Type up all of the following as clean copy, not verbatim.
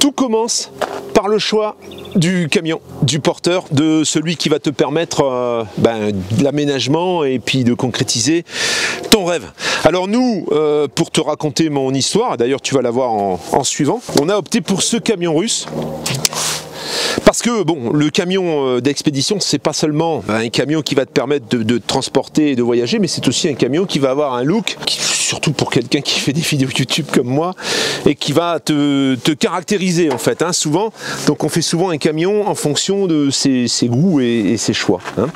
Tout commence par le choix du camion, du porteur, de celui qui va te permettre l'aménagement et puis de concrétiser ton rêve. Alors nous, pour te raconter mon histoire, d'ailleurs tu vas la voir en suivant, on a opté pour ce camion russe. Parce que bon, le camion d'expédition, c'est pas seulement un camion qui va te permettre de transporter et de voyager, mais c'est aussi un camion qui va avoir un look, surtout pour quelqu'un qui fait des vidéos YouTube comme moi, et qui va te caractériser en fait, hein, souvent. Donc on fait souvent un camion en fonction de ses goûts et ses choix. Hein.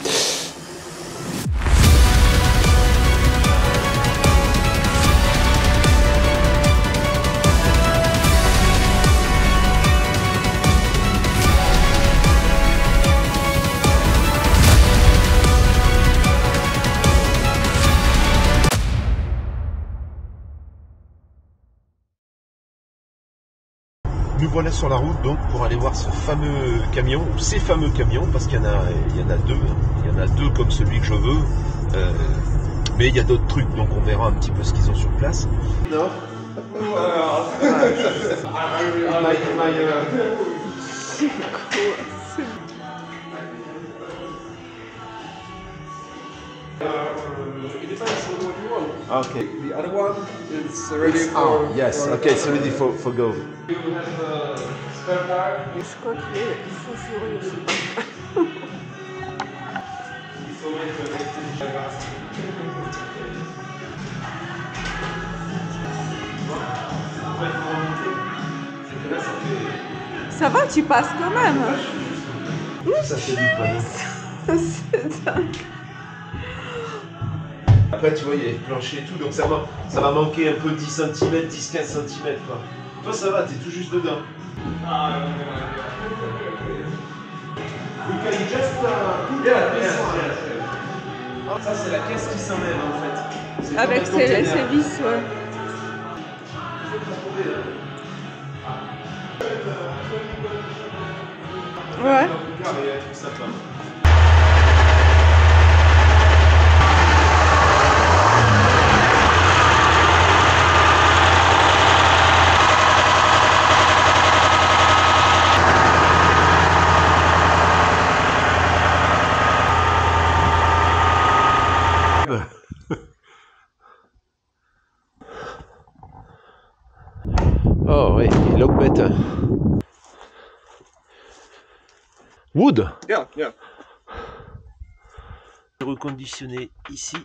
Nous voilà sur la route donc pour aller voir ce fameux camion, ou ces fameux camions, parce qu'il y en a deux, il y en a deux comme celui que je veux, mais il y a d'autres trucs, donc on verra un petit peu ce qu'ils ont sur place. Non. Okay. The other one is ready for... yes, okay, it's ready for go. You have a spare tire? Je crois qu'il est fou furieux. Il faut mettre les Ça va, tu passes quand même. Ça fait du pas. C'est dingue. Après tu vois il y a les planchers et tout, donc ça va manquer un peu 10 cm, 10-15 cm quoi. Toi ça va, t'es tout juste dedans. Ça c'est la caisse qui s'enlève en fait. Avec ses vis, ouais. Ouais. Oh oui, Lockbet. Wood. Yeah, yeah. Reconditionné ici.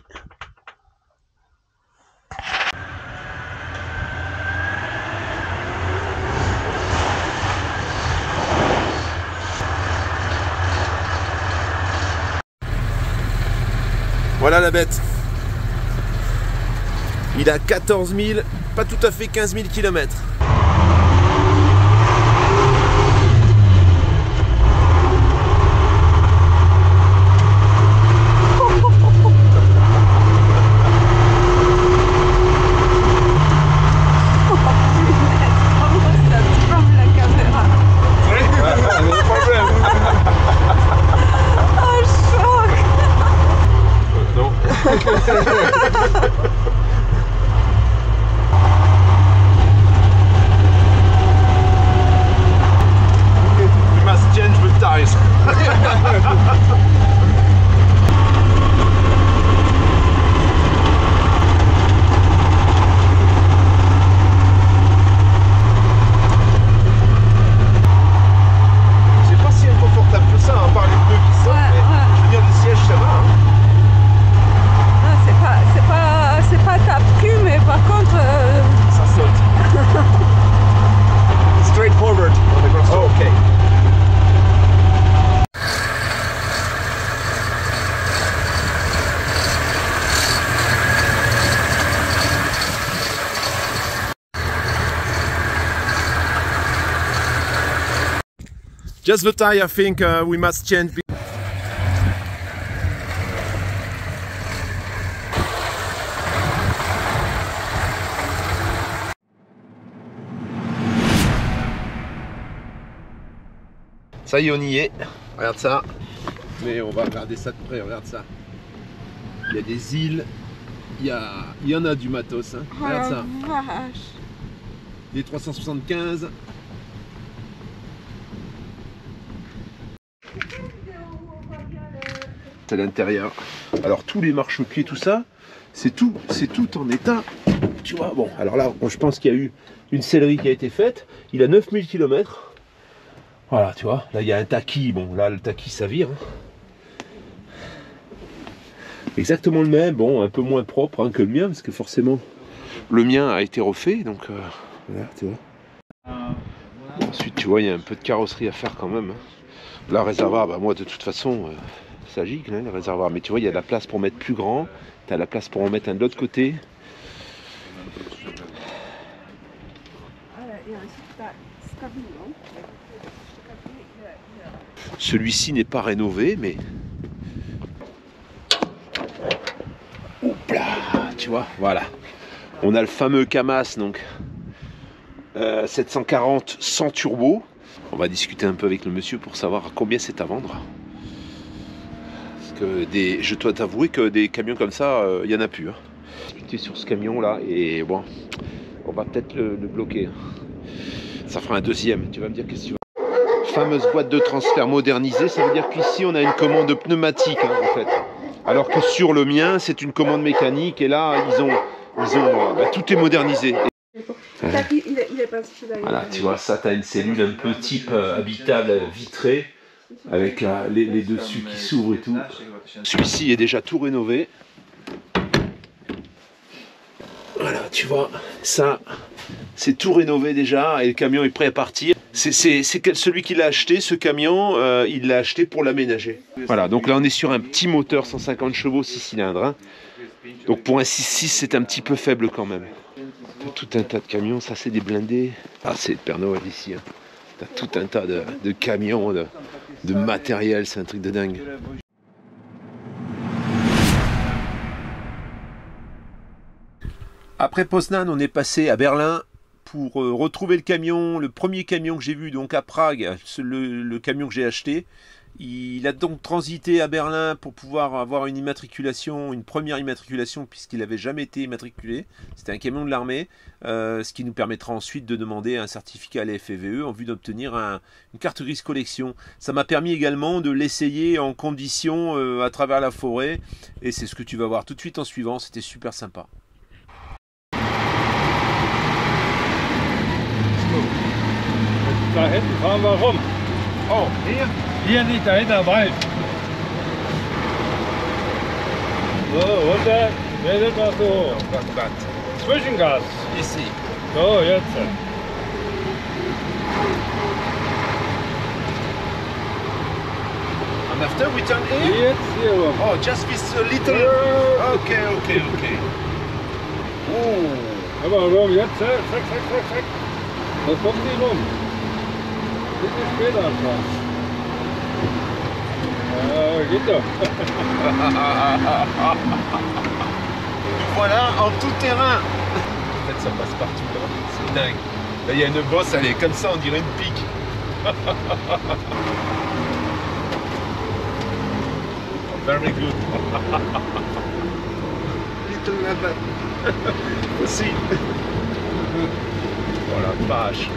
Voilà la bête. Il a 14 000, pas tout à fait 15 000 km. Just the tire, I think we must change. Ça y est, on y est. Regarde ça. Mais on va regarder ça de près, regarde ça. Il y a des îles, il y en a du matos. Hein. Regarde ça. Vache. Des 375. C'est l'intérieur. Alors tous les marchepieds, tout ça, c'est tout en état. Tu vois, bon, alors là, je pense qu'il y a eu une sellerie qui a été faite. Il a 9000 km. Voilà, tu vois, là il y a un taquis. Bon, là le taquis ça vire. Exactement le même, bon, un peu moins propre hein, que le mien, parce que forcément, le mien a été refait, donc voilà, tu vois. Ensuite, tu vois, il y a un peu de carrosserie à faire quand même. Hein. Là, réservoir, bah, moi de toute façon, ça gicle, hein, le réservoir. Mais tu vois, il y a de la place pour mettre plus grand, tu as la place pour en mettre un de l'autre côté. Celui-ci n'est pas rénové, mais... Oups là, tu vois, voilà. On a le fameux Kamaz, donc 740 sans turbo. On va discuter un peu avec le monsieur pour savoir à combien c'est à vendre. Parce que je dois t'avouer que des camions comme ça, il n'y en a plus. Hein. Discuter sur ce camion là, et bon, on va peut-être le bloquer. Ça fera un deuxième, tu vas me dire qu'est-ce que tu veux. Fameuse boîte de transfert modernisée, ça veut dire qu'ici on a une commande pneumatique hein, en fait. Alors que sur le mien c'est une commande mécanique et là ils ont bah, tout est modernisé. Voilà, tu vois ça tu as une cellule un peu type habitable vitrée avec les dessus qui s'ouvrent et tout. Celui-ci est déjà tout rénové. Voilà tu vois ça. C'est tout rénové déjà et le camion est prêt à partir. C'est celui qui l'a acheté, ce camion, il l'a acheté pour l'aménager. Voilà, donc là on est sur un petit moteur 150 chevaux, 6 cylindres. Hein. Donc pour un 6.6 c'est un petit peu faible quand même. T'as tout un tas de camions, ça c'est des blindés. Ah c'est le Père Noël ici. Hein. T'as tout un tas de camions, de matériel, c'est un truc de dingue. Après Poznan, on est passé à Berlin pour retrouver le camion, le premier camion que j'ai vu donc à Prague, le camion que j'ai acheté. Il a donc transité à Berlin pour pouvoir avoir une immatriculation, une première immatriculation puisqu'il n'avait jamais été immatriculé. C'était un camion de l'armée, ce qui nous permettra ensuite de demander un certificat à la FEVE en vue d'obtenir une carte grise collection. Ça m'a permis également de l'essayer en condition à travers la forêt et c'est ce que tu vas voir tout de suite en suivant, c'était super sympa. Da hinten fahren wir rum. Oh, hier? Hier nicht, dahinter Wald. So, runter. Werdet mal so hoch. Zwischengas. Ici. So, jetzt. And after we turn here? Jetzt hier rum. Oh, just this little... Okay. Oh. Aber rum, jetzt. Zack. Da kommt die rum. Bisschen später anfangen. Ja, geht doch. Voilà, en tout terrain. En fait, ça passe partout là. C'est dingue. Là, il y a une bosse, elle est comme ça, on dirait une pique. Very good. Little Nabat. Aussi. Oh la vache.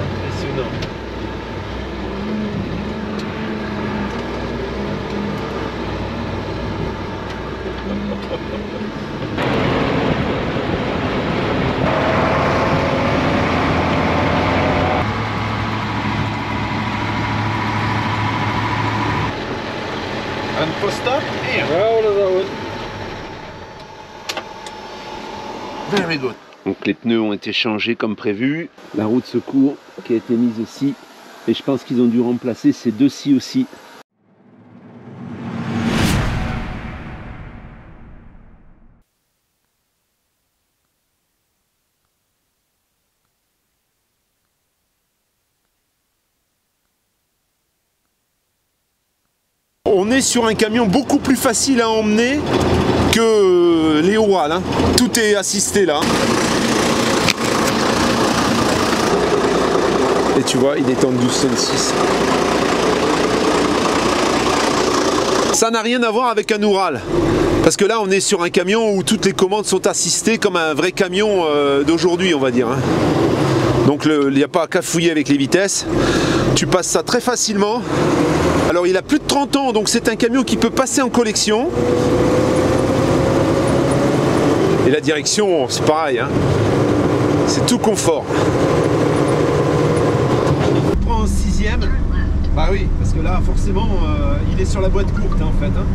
Impressionnant. And for stop here. Ja, oder da unten. Very good. Donc les pneus ont été changés comme prévu. La roue de secours qui a été mise ici. Et je pense qu'ils ont dû remplacer ces deux-ci aussi. On est sur un camion beaucoup plus facile à emmener que les Ural. Hein. Tout est assisté là. Et tu vois, il est en 12,6. Ça n'a rien à voir avec un Ural. Parce que là, on est sur un camion où toutes les commandes sont assistées comme un vrai camion d'aujourd'hui, on va dire. Hein. Donc il n'y a pas à cafouiller avec les vitesses. Tu passes ça très facilement. Alors il a plus de 30 ans, donc c'est un camion qui peut passer en collection. Et la direction, c'est pareil. Hein. C'est tout confort. On prend en 6e. Bah oui, parce que là, forcément, il est sur la boîte courte, hein, en fait. Hein.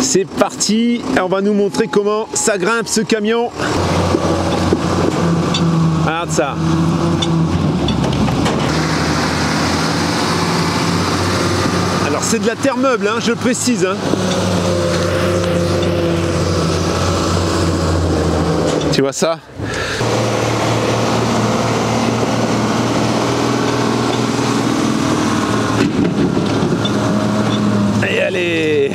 C'est parti, on va nous montrer comment ça grimpe ce camion. Regarde ça. Alors c'est de la terre meuble, hein, je le précise. Hein. Tu vois ça? Et allez.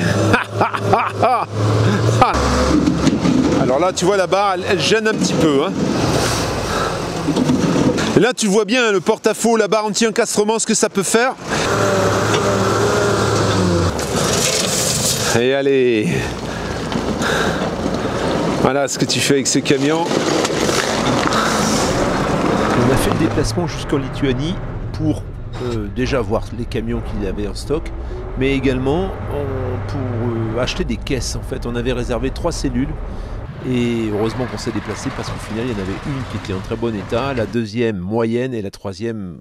Alors là tu vois la barre, elle gêne un petit peu. Hein. Et là tu vois bien le porte-à-faux, la barre anti-encastrement, ce que ça peut faire. Et allez. Voilà ce que tu fais avec ce camion. On a fait le déplacement jusqu'en Lituanie pour déjà voir les camions qu'il avait en stock, mais également pour acheter des caisses. En fait, on avait réservé 3 cellules et heureusement qu'on s'est déplacé parce qu'au final, il y en avait une qui était en très bon état, la deuxième moyenne et la troisième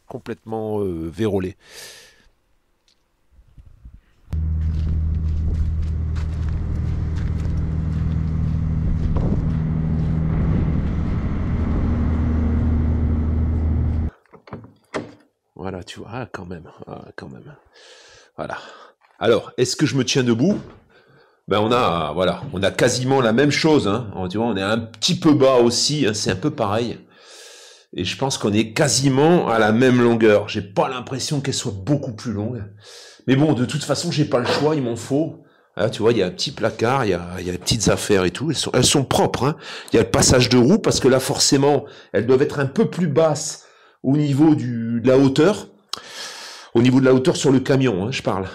complètement vérolée. Voilà, tu vois, quand même, quand même. Voilà. Alors, est-ce que je me tiens debout? Ben on a quasiment la même chose. Hein. Tu vois, on est un petit peu bas aussi. Hein, c'est un peu pareil. Et je pense qu'on est quasiment à la même longueur. J'ai pas l'impression qu'elle soit beaucoup plus longue. Mais bon, de toute façon, j'ai pas le choix. Il m'en faut. Là, tu vois, il y a un petit placard, il y a les petites affaires et tout. Elles sont propres. Hein. Il y a le passage de roue parce que là, forcément, elles doivent être un peu plus basses au niveau de la hauteur. Au niveau de la hauteur sur le camion, hein, je parle.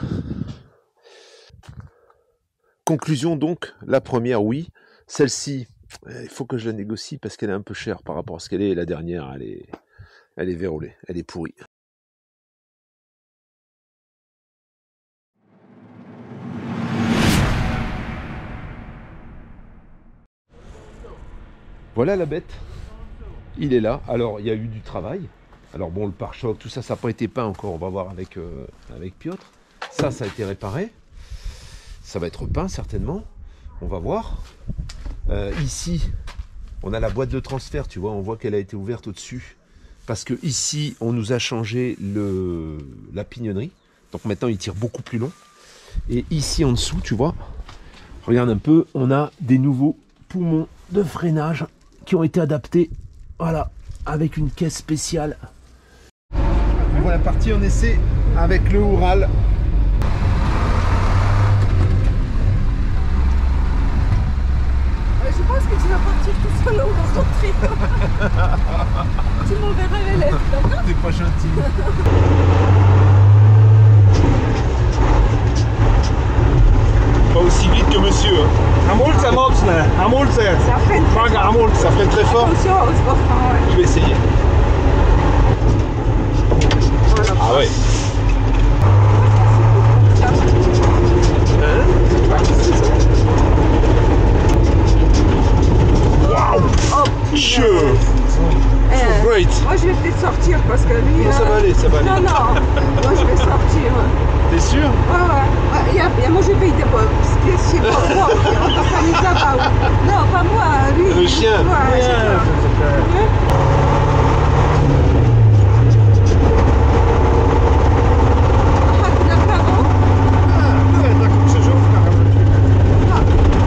Conclusion donc, la première, oui. Celle-ci, il faut que je la négocie parce qu'elle est un peu chère par rapport à ce qu'elle est. La dernière, elle est vérolée, elle est pourrie. Voilà la bête. Il est là. Alors, il y a eu du travail. Alors bon, le pare-choc, tout ça, ça n'a pas été peint encore. On va voir avec Piotr. Ça a été réparé. Ça va être peint certainement. On va voir. Ici, on a la boîte de transfert. Tu vois, on voit qu'elle a été ouverte au-dessus. Parce que ici, on nous a changé la pignonnerie. Donc maintenant, il tire beaucoup plus long. Et ici en dessous, tu vois, regarde un peu, on a des nouveaux poumons de freinage qui ont été adaptés. Voilà, avec une caisse spéciale. Voilà, parti en essai avec le Oural. Je pense que tu vas partir tout seul dans ton trip. Tu m'enverras les lettres, d'accord? T'es pas gentil. Pas aussi vite que monsieur. Amulze, Moxner, Amulze. Ça freine. Frage Amulze. Ça freine très fort. Attention au sport, ouais. Je vais essayer. Voilà. Ah ouais. Oh, Sure. punaise. Great. Moi je vais peut-être sortir parce que lui. Non, ça va aller, ça va aller. Non, non. Moi je vais sortir. T'es sûr? Ouais. Moi je vais de c'est pas moi. On va faire les là-bas. Non, pas moi. Lui. Le chien. Ouais, c'est ça.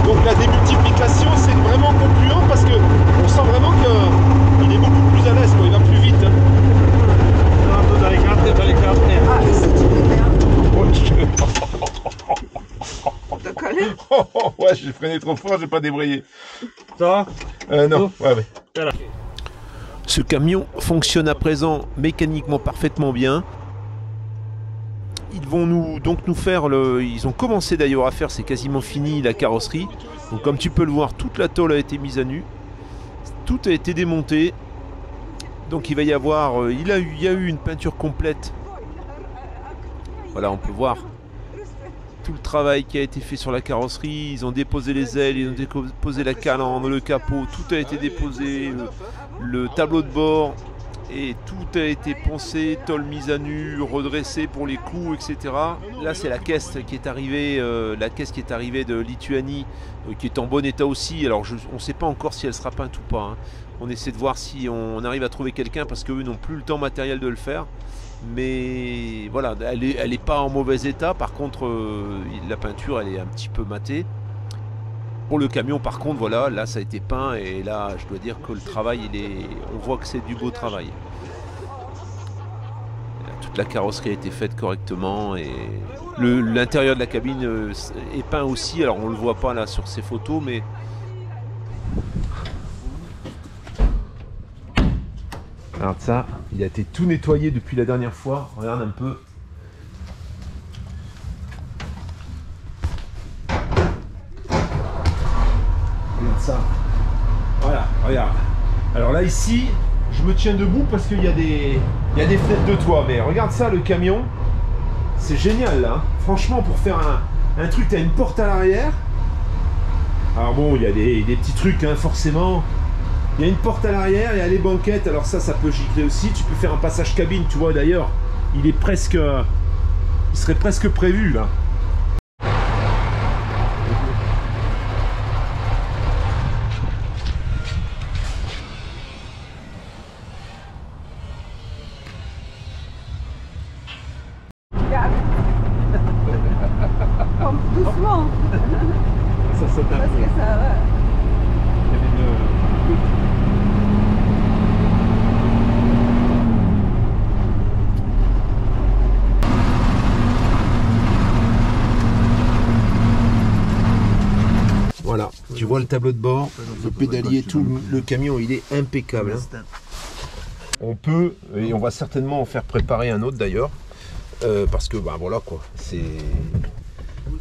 Donc la démultiplication c'est vraiment concluant parce que on sent vraiment qu'il est beaucoup plus à l'aise, il va plus vite. Hein. Ah, ici tu peux faire. T'as collé? Ouais, j'ai freiné trop fort, j'ai pas débrayé. Ça Non, ouais. Voilà. Ce camion fonctionne à présent mécaniquement parfaitement bien. ils vont nous faire ils ont commencé d'ailleurs à faire, c'est quasiment fini, la carrosserie. Donc comme tu peux le voir, toute la tôle a été mise à nu, tout a été démonté. Donc il va y avoir, il y a eu une peinture complète. Voilà, on peut voir tout le travail qui a été fait sur la carrosserie. Ils ont déposé les ailes, ils ont déposé la calandre, le capot, tout a été déposé, le tableau de bord. Et tout a été poncé, tôle mise à nu, redressé pour les clous, etc. Là, c'est la caisse qui est arrivée, de Lituanie, qui est en bon état aussi. Alors, on ne sait pas encore si elle sera peinte ou pas. Hein. On essaie de voir si on arrive à trouver quelqu'un parce qu'eux n'ont plus le temps matériel de le faire. Mais voilà, elle est pas en mauvais état. Par contre, la peinture, elle est un petit peu matée. Pour le camion, par contre, voilà, là ça a été peint et là je dois dire que le travail, on voit que c'est du beau travail. Toute la carrosserie a été faite correctement et l'intérieur de la cabine est peint aussi. Alors on le voit pas là sur ces photos, mais regarde ça, il a été tout nettoyé depuis la dernière fois. Regarde un peu. Ça. Voilà, regarde. Alors là ici, je me tiens debout parce qu'il y a des fenêtres de toit. Mais regarde ça, le camion, c'est génial là. Franchement, pour faire un truc, tu as une porte à l'arrière. Alors bon, il y a des petits trucs, hein, forcément. Il y a une porte à l'arrière, il y a les banquettes. Alors ça peut gicler aussi. Tu peux faire un passage cabine, tu vois. D'ailleurs, il serait presque prévu là. Doucement. Ça saute un Parce peu. que ça va. Voilà, tu vois le tableau de bord, le pédalier, tout le camion, il est impeccable. Hein. On peut, et on va certainement en faire préparer un autre d'ailleurs, parce que bah voilà quoi,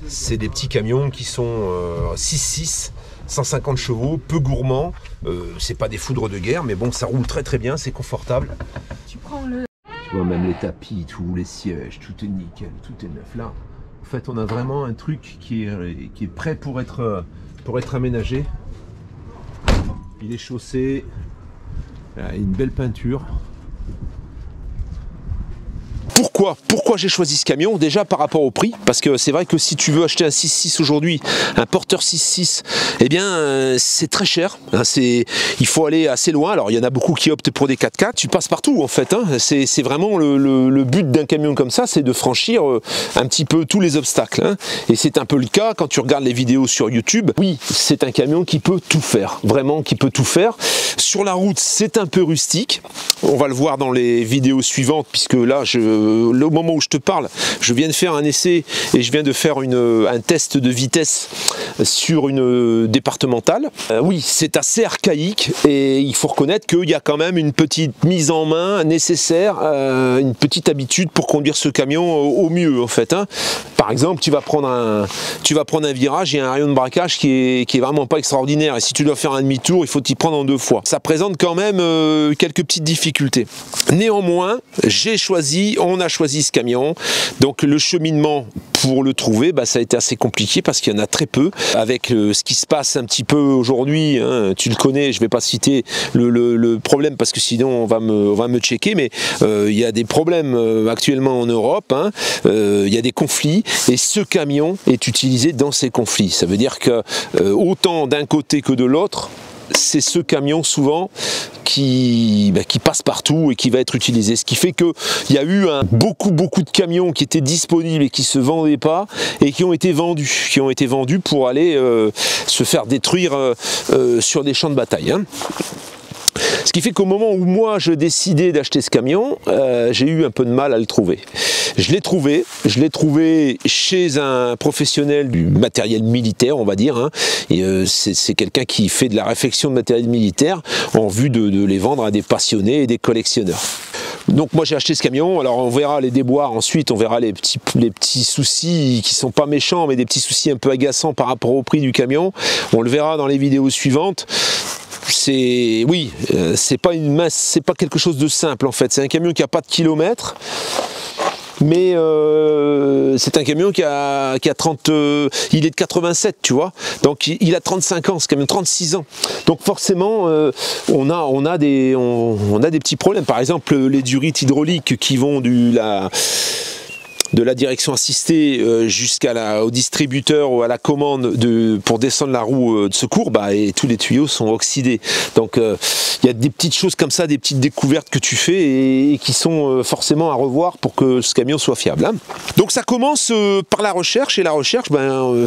c'est des petits camions qui sont 6-6, 150 chevaux, peu gourmands, c'est pas des foudres de guerre, mais bon, ça roule très très bien, c'est confortable. Tu prends le... Tu vois, même les tapis, tous les sièges, tout est nickel, tout est neuf. Là, en fait, on a vraiment un truc qui est prêt pour être aménagé. Il est chaussé, il a une belle peinture. Pourquoi j'ai choisi ce camion? Déjà par rapport au prix, parce que c'est vrai que si tu veux acheter un 6.6 aujourd'hui, un porteur 6.6, eh bien c'est très cher, hein, il faut aller assez loin. Alors il y en a beaucoup qui optent pour des 4x4, tu passes partout en fait, hein. C'est vraiment le but d'un camion comme ça, c'est de franchir un petit peu tous les obstacles, hein. Et c'est un peu le cas quand tu regardes les vidéos sur YouTube. Oui, c'est un camion qui peut tout faire, vraiment qui peut tout faire. Sur la route, c'est un peu rustique, on va le voir dans les vidéos suivantes, puisque là, au moment où je te parle, je viens de faire un essai et je viens de faire un test de vitesse sur une départementale. Oui, c'est assez archaïque et il faut reconnaître qu'il y a quand même une petite mise en main nécessaire, une petite habitude pour conduire ce camion au mieux en fait, hein. Par exemple, tu vas prendre un virage, il y a un rayon de braquage qui est vraiment pas extraordinaire et si tu dois faire un demi-tour, il faut t'y prendre en 2 fois. Ça présente quand même quelques petites difficultés. Néanmoins, on a choisi ce camion, donc le cheminement pour le trouver, bah, ça a été assez compliqué parce qu'il y en a très peu. Avec ce qui se passe un petit peu aujourd'hui, hein, tu le connais, je ne vais pas citer le problème parce que sinon on va me checker, mais il y a des problèmes actuellement en Europe, hein, il y a des conflits et ce camion est utilisé dans ces conflits. Ça veut dire que autant d'un côté que de l'autre, c'est ce camion souvent qui passe partout et qui va être utilisé. Ce qui fait qu'il y a eu beaucoup de camions qui étaient disponibles et qui ne se vendaient pas et qui ont été vendus pour aller se faire détruire sur des champs de bataille, hein. Ce qui fait qu'au moment où moi je décidais d'acheter ce camion, j'ai eu un peu de mal à le trouver. Je l'ai trouvé chez un professionnel du matériel militaire, on va dire, hein. C'est quelqu'un qui fait de la réfection de matériel militaire en vue de les vendre à des passionnés et des collectionneurs. Donc moi j'ai acheté ce camion, alors on verra les déboires ensuite, on verra les petits soucis qui sont pas méchants, mais des petits soucis un peu agaçants par rapport au prix du camion. On le verra dans les vidéos suivantes. C'est pas quelque chose de simple en fait. C'est un camion qui a pas de kilomètres. Mais c'est un camion qui a 30, il est de 87, tu vois, donc il a 35 ans, ce camion, 36 ans. Donc forcément, on a des petits problèmes. Par exemple, les durites hydrauliques qui vont de la direction assistée jusqu'au distributeur ou à la commande pour descendre la roue de secours, et tous les tuyaux sont oxydés. Donc il y a des petites choses comme ça, des petites découvertes que tu fais et qui sont forcément à revoir pour que ce camion soit fiable. Hein. Donc ça commence par la recherche, et la recherche,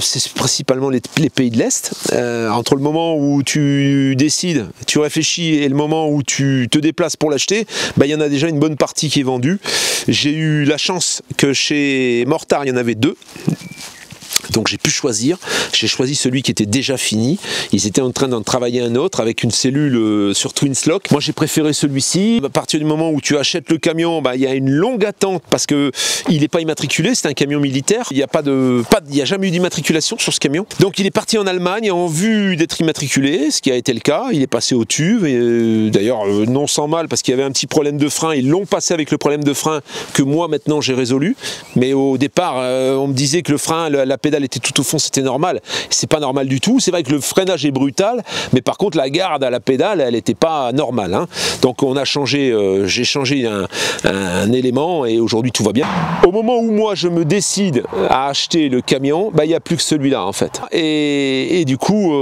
c'est principalement les pays de l'Est. Entre le moment où tu décides, tu réfléchis, et le moment où tu te déplaces pour l'acheter, il y en a déjà une bonne partie qui est vendue. J'ai eu la chance que chez Mortar, il y en avait 2. Donc j'ai pu choisir, j'ai choisi celui qui était déjà fini. Ils étaient en train d'en travailler un autre avec une cellule sur Twinslock. Moi j'ai préféré celui-ci. À partir du moment où tu achètes le camion, il y a une longue attente parce que il n'est pas immatriculé, c'est un camion militaire. Il n'y a jamais eu d'immatriculation sur ce camion. Donc il est parti en Allemagne en vue d'être immatriculé, ce qui a été le cas. Il est passé au tube, et d'ailleurs non sans mal, parce qu'il y avait un petit problème de frein. Ils l'ont passé avec le problème de frein que moi maintenant j'ai résolu. Mais au départ, on me disait que le frein, la pédale était tout au fond, c'était normal. C'est pas normal du tout. C'est vrai que le freinage est brutal, mais par contre la garde à la pédale, elle n'était pas normale. Hein. Donc on a changé, j'ai changé un élément, et aujourd'hui tout va bien. Au moment où moi je me décide à acheter le camion, il n'y a plus que celui-là en fait. Et du coup,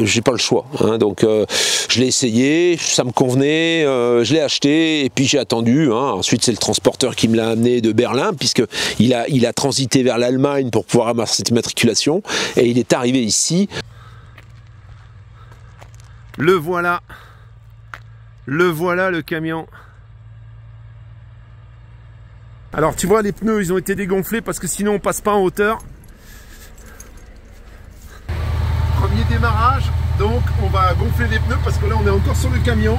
j'ai pas le choix. Hein. Donc je l'ai essayé, ça me convenait, je l'ai acheté, et puis j'ai attendu. Hein. Ensuite c'est le transporteur qui me l'a amené de Berlin, puisque il a transité vers l'Allemagne pour pouvoir avoir cette immatriculation, et il est arrivé ici. Le voilà le camion. Alors tu vois, les pneus ils ont été dégonflés parce que sinon on passe pas en hauteur. Premier démarrage, donc on va gonfler les pneus parce que là on est encore sur le camion.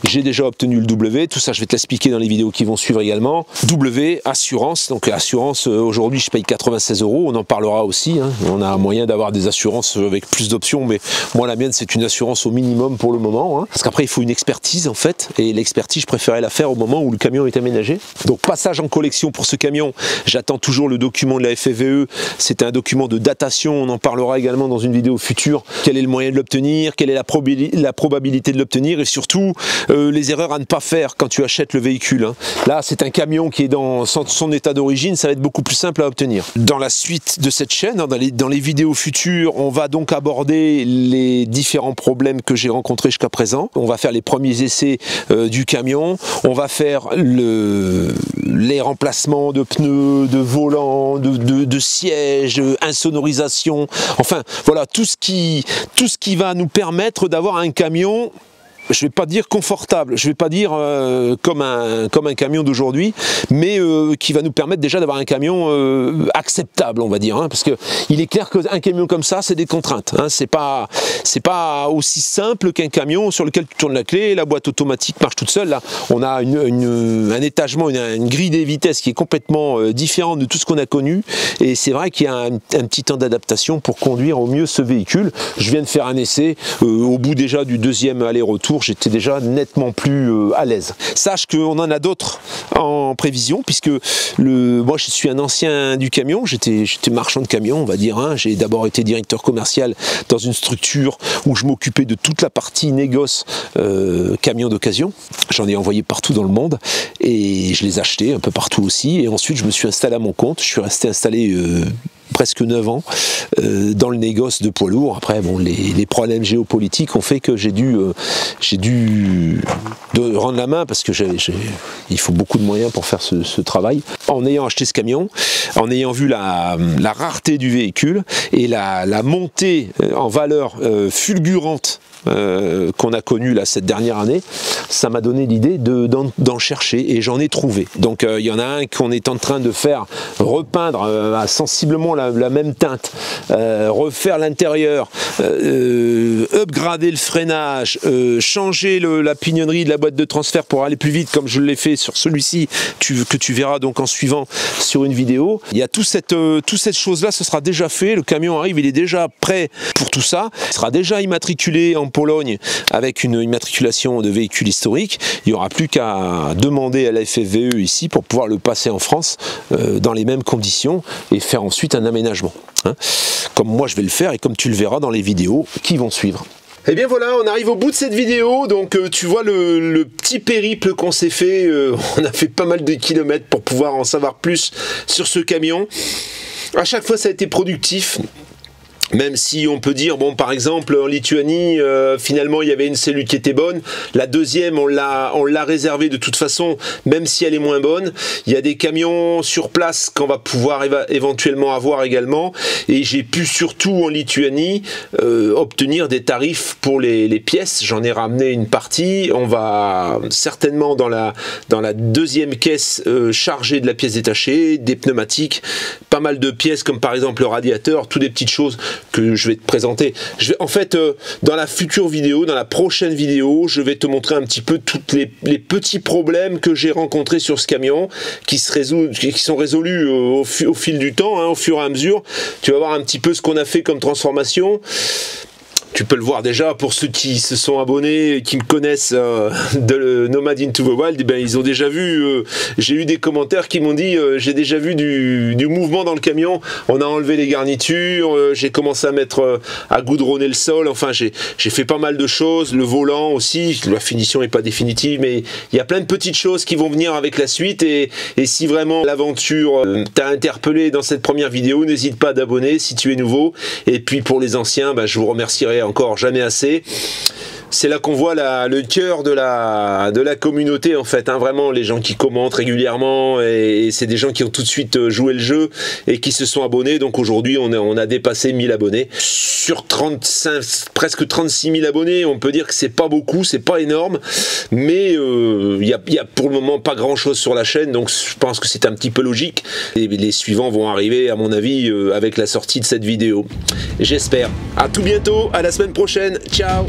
J'ai déjà obtenu le W, tout ça je vais te l'expliquer dans les vidéos qui vont suivre également. W, assurance, donc assurance, aujourd'hui je paye 96 €, on en parlera aussi, hein. On a moyen d'avoir des assurances avec plus d'options, mais moi la mienne c'est une assurance au minimum pour le moment, hein. Parce qu'après il faut une expertise en fait, et l'expertise je préférais la faire au moment où le camion est aménagé. Donc passage en collection pour ce camion, j'attends toujours le document de la FFVE, c'est un document de datation, on en parlera également dans une vidéo future. Quel est le moyen de l'obtenir, quelle est la probabilité de l'obtenir, et surtout les erreurs à ne pas faire quand tu achètes le véhicule. Hein. Là, c'est un camion qui est dans son état d'origine, ça va être beaucoup plus simple à obtenir. Dans la suite de cette chaîne, dans les vidéos futures, on va donc aborder les différents problèmes que j'ai rencontrés jusqu'à présent. On va faire les premiers essais du camion, on va faire les remplacements de pneus, de volants, de sièges, insonorisation, enfin voilà, tout ce qui va nous permettre d'avoir un camion, je vais pas dire confortable, je vais pas dire comme un camion d'aujourd'hui, mais qui va nous permettre déjà d'avoir un camion acceptable, on va dire, hein, parce que il est clair qu'un camion comme ça, c'est des contraintes, hein, c'est pas aussi simple qu'un camion sur lequel tu tournes la clé, la boîte automatique marche toute seule. Là, on a un étagement, une grille des vitesses qui est complètement différente de tout ce qu'on a connu, et c'est vrai qu'il y a un petit temps d'adaptation pour conduire au mieux ce véhicule. Je viens de faire un essai au bout déjà du deuxième aller-retour. jours, j'étais déjà nettement plus à l'aise. Sache qu'on en a d'autres en prévision, puisque moi je suis un ancien du camion, j'étais marchand de camion, on va dire, hein. J'ai d'abord été directeur commercial dans une structure où je m'occupais de toute la partie négoce camions d'occasion. J'en ai envoyé partout dans le monde et je les achetais un peu partout aussi. Et ensuite je me suis installé à mon compte, je suis resté installé presque 9 ans dans le négoce de poids lourd. Après, bon, les problèmes géopolitiques ont fait que j'ai dû rendre la main parce que il faut beaucoup de moyens pour faire ce travail. En ayant acheté ce camion, en ayant vu la rareté du véhicule et la montée en valeur fulgurante qu'on a connu là cette dernière année, ça m'a donné l'idée d'en chercher et j'en ai trouvé. Donc il y en a un qu'on est en train de faire repeindre à sensiblement la même teinte, refaire l'intérieur, upgrader le freinage, changer la pignonnerie de la boîte de transfert pour aller plus vite comme je l'ai fait sur celui-ci que tu verras donc en suivant sur une vidéo. Il y a toute cette chose là, ce sera déjà fait, le camion arrive, il est déjà prêt pour tout ça, il sera déjà immatriculé en Pologne avec une immatriculation de véhicule historique. Il n'y aura plus qu'à demander à la FFVE ici pour pouvoir le passer en France dans les mêmes conditions et faire ensuite un aménagement, hein, comme moi je vais le faire et comme tu le verras dans les vidéos qui vont suivre. Et bien voilà, on arrive au bout de cette vidéo, donc tu vois le petit périple qu'on s'est fait, on a fait pas mal de kilomètres pour pouvoir en savoir plus sur ce camion. À chaque fois ça a été productif. Même si on peut dire, bon, par exemple, en Lituanie, finalement, il y avait une cellule qui était bonne. La deuxième, on l'a réservée de toute façon, même si elle est moins bonne. Il y a des camions sur place qu'on va pouvoir éventuellement avoir également. Et j'ai pu surtout en Lituanie obtenir des tarifs pour les pièces. J'en ai ramené une partie. On va certainement dans la deuxième caisse charger de la pièce détachée, des pneumatiques, pas mal de pièces comme par exemple le radiateur, toutes des petites choses que je vais te présenter. En fait, dans la future vidéo, dans la prochaine vidéo, je vais te montrer un petit peu tous les petits problèmes que j'ai rencontrés sur ce camion, qui sont résolus au fil du temps, hein, au fur et à mesure. Tu vas voir un petit peu ce qu'on a fait comme transformation. Tu peux le voir déjà pour ceux qui se sont abonnés et qui me connaissent de Nomad Into the Wild, ben, ils ont déjà vu, j'ai eu des commentaires qui m'ont dit j'ai déjà vu du mouvement dans le camion, on a enlevé les garnitures, j'ai commencé à mettre à goudronner le sol, enfin j'ai fait pas mal de choses, le volant aussi, la finition n'est pas définitive, mais il y a plein de petites choses qui vont venir avec la suite et si vraiment l'aventure t'a interpellé dans cette première vidéo, n'hésite pas à t'abonner si tu es nouveau, et puis pour les anciens, ben, je vous remercierai encore jamais assez. C'est là qu'on voit le cœur de la communauté en fait, hein, vraiment les gens qui commentent régulièrement et c'est des gens qui ont tout de suite joué le jeu et qui se sont abonnés. Donc aujourd'hui on a dépassé 1000 abonnés sur presque 36 000 abonnés. On peut dire que c'est pas beaucoup, c'est pas énorme, mais il y a pour le moment pas grand chose sur la chaîne, donc je pense que c'est un petit peu logique. Et les suivants vont arriver à mon avis avec la sortie de cette vidéo, j'espère. À tout bientôt, à la semaine prochaine, ciao.